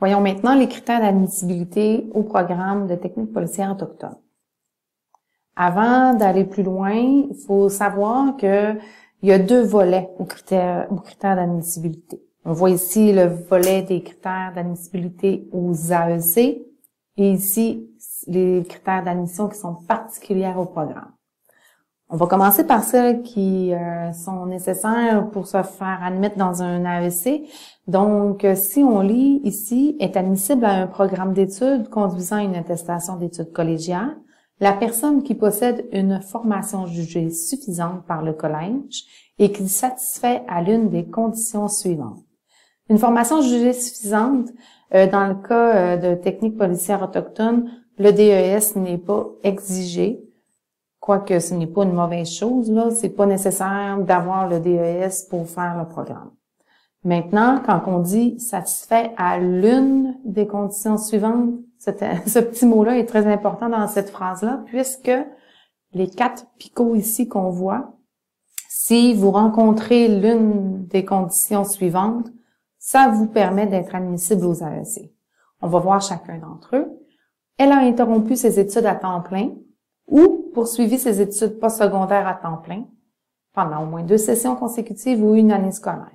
Voyons maintenant les critères d'admissibilité au programme de techniques policières autochtones. Avant d'aller plus loin, il faut savoir qu'il y a deux volets aux critères d'admissibilité. On voit ici le volet des critères d'admissibilité aux AEC et ici les critères d'admission qui sont particulières au programme. On va commencer par celles qui sont nécessaires pour se faire admettre dans un AEC. Donc, si on lit ici, est admissible à un programme d'études conduisant à une attestation d'études collégiales, la personne qui possède une formation jugée suffisante par le collège et qui satisfait à l'une des conditions suivantes. Une formation jugée suffisante, dans le cas de techniques policières autochtones, le DES n'est pas exigé. Quoique ce n'est pas une mauvaise chose, là, c'est pas nécessaire d'avoir le DES pour faire le programme. Maintenant, quand on dit satisfait à l'une des conditions suivantes, ce petit mot-là est très important dans cette phrase-là, puisque les 4 picots ici qu'on voit, si vous rencontrez l'une des conditions suivantes, ça vous permet d'être admissible aux AEC. On va voir chacun d'entre eux. Elle a interrompu ses études à temps plein ou poursuivi ses études postsecondaires à temps plein pendant au moins 2 sessions consécutives ou une année scolaire.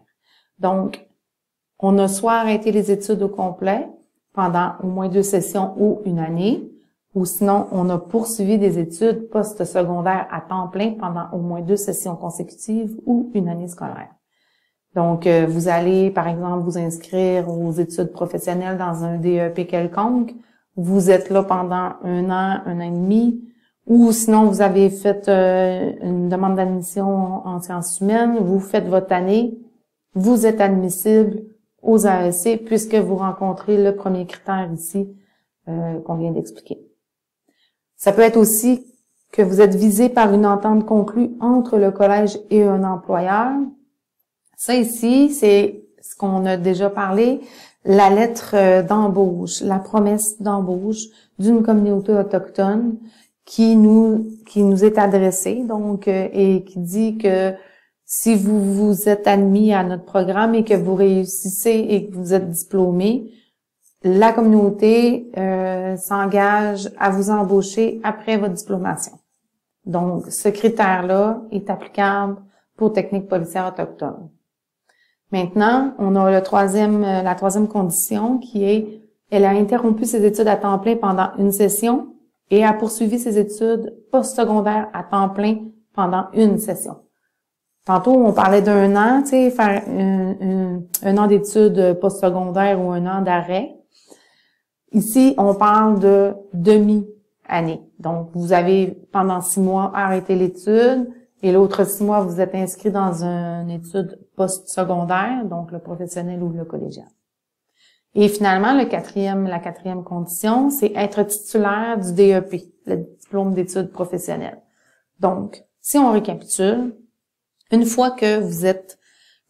Donc, on a soit arrêté les études au complet pendant au moins 2 sessions ou une année, ou sinon, on a poursuivi des études postsecondaires à temps plein pendant au moins 2 sessions consécutives ou une année scolaire. Donc, vous allez, par exemple, vous inscrire aux études professionnelles dans un DEP quelconque. Vous êtes là pendant 1 an, 1 an et demi, ou sinon, vous avez fait une demande d'admission en sciences humaines, vous faites votre année, vous êtes admissible aux AEC puisque vous rencontrez le premier critère ici qu'on vient d'expliquer. Ça peut être aussi que vous êtes visé par une entente conclue entre le collège et un employeur. Ça ici, c'est ce qu'on a déjà parlé, la lettre d'embauche, la promesse d'embauche d'une communauté autochtone qui nous est adressée, donc, et qui dit que si vous êtes admis à notre programme et que vous réussissez et que vous êtes diplômé, la communauté s'engage à vous embaucher après votre diplomation. Donc, ce critère-là est applicable pour techniques policières autochtones. Maintenant, on a la troisième condition qui est, elle a interrompu ses études à temps plein pendant une session et a poursuivi ses études postsecondaires à temps plein pendant une session. Tantôt, on parlait d'1 an, tu sais, faire un an d'études postsecondaires ou 1 an d'arrêt. Ici, on parle de demi-année. Donc, vous avez pendant 6 mois arrêté l'étude et l'autre 6 mois, vous êtes inscrit dans une étude postsecondaire, donc le professionnel ou le collégial. Et finalement, la quatrième condition, c'est être titulaire du DEP, le diplôme d'études professionnelles. Donc, si on récapitule, une fois que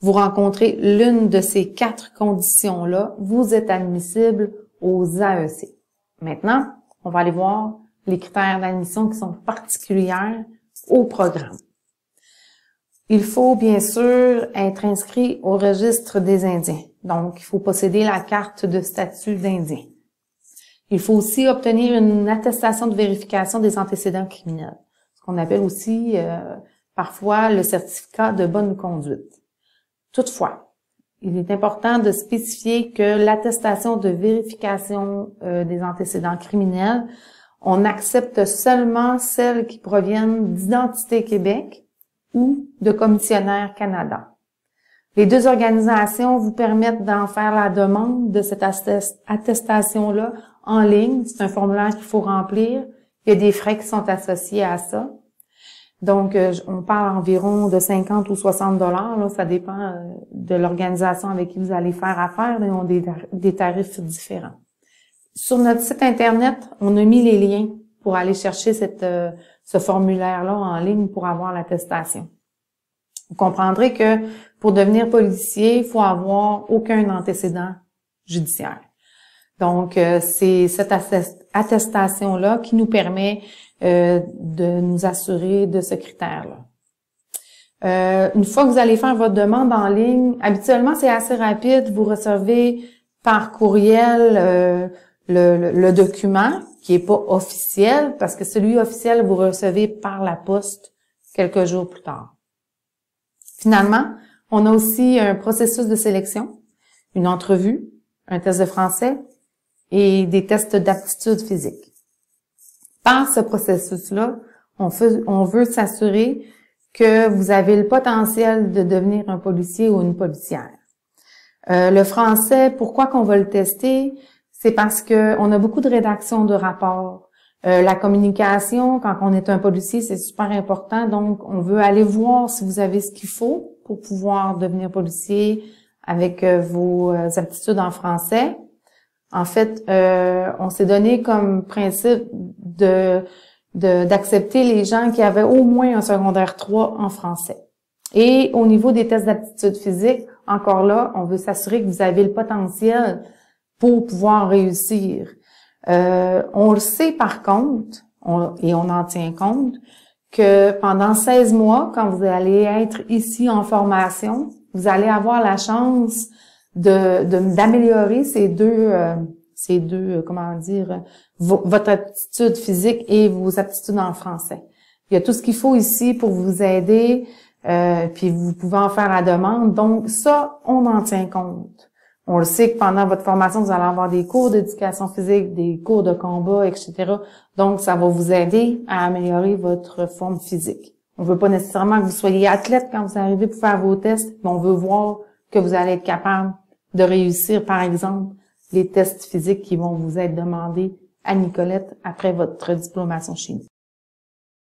vous rencontrez l'une de ces 4 conditions-là, vous êtes admissible aux AEC. Maintenant, on va aller voir les critères d'admission qui sont particuliers au programme. Il faut bien sûr être inscrit au registre des Indiens. Donc, il faut posséder la carte de statut d'Indien. Il faut aussi obtenir une attestation de vérification des antécédents criminels, ce qu'on appelle aussi parfois le certificat de bonne conduite. Toutefois, il est important de spécifier que l'attestation de vérification des antécédents criminels, on accepte seulement celles qui proviennent d'Identité Québec ou de Commissionnaire Canada. Les 2 organisations vous permettent d'en faire la demande de cette attestation-là en ligne. C'est un formulaire qu'il faut remplir. Il y a des frais qui sont associés à ça. Donc, on parle environ de 50 ou 60 $. Là, ça dépend de l'organisation avec qui vous allez faire affaire. Ils ont des tarifs différents. Sur notre site Internet, on a mis les liens pour aller chercher ce formulaire-là en ligne pour avoir l'attestation. Vous comprendrez que pour devenir policier, il faut avoir aucun antécédent judiciaire. Donc, c'est cette attestation-là qui nous permet de nous assurer de ce critère-là. Une fois que vous allez faire votre demande en ligne, habituellement, c'est assez rapide. Vous recevez par courriel le document qui est pas officiel, parce que celui officiel, vous recevez par la poste quelques jours plus tard. Finalement, on a aussi un processus de sélection, une entrevue, un test de français et des tests d'aptitude physique. Par ce processus-là, on veut s'assurer que vous avez le potentiel de devenir un policier ou une policière. Le français, pourquoi qu'on va le tester? C'est parce que on a beaucoup de rédaction de rapports. La communication, quand on est un policier, c'est super important. Donc, on veut aller voir si vous avez ce qu'il faut pour pouvoir devenir policier avec vos aptitudes en français. En fait, on s'est donné comme principe d'accepter les gens qui avaient au moins un secondaire 3 en français. Et au niveau des tests d'aptitude physique, encore là, on veut s'assurer que vous avez le potentiel pour pouvoir réussir. On le sait par contre, et on en tient compte, que pendant 16 mois, quand vous allez être ici en formation, vous allez avoir la chance d'améliorer ces deux votre aptitude physique et vos aptitudes en français. Il y a tout ce qu'il faut ici pour vous aider, puis vous pouvez en faire la demande. Donc ça, on en tient compte. On le sait que pendant votre formation, vous allez avoir des cours d'éducation physique, des cours de combat, etc. Donc, ça va vous aider à améliorer votre forme physique. On veut pas nécessairement que vous soyez athlète quand vous arrivez pour faire vos tests, mais on veut voir que vous allez être capable de réussir, par exemple, les tests physiques qui vont vous être demandés à Nicolette après votre diplomation chez nous.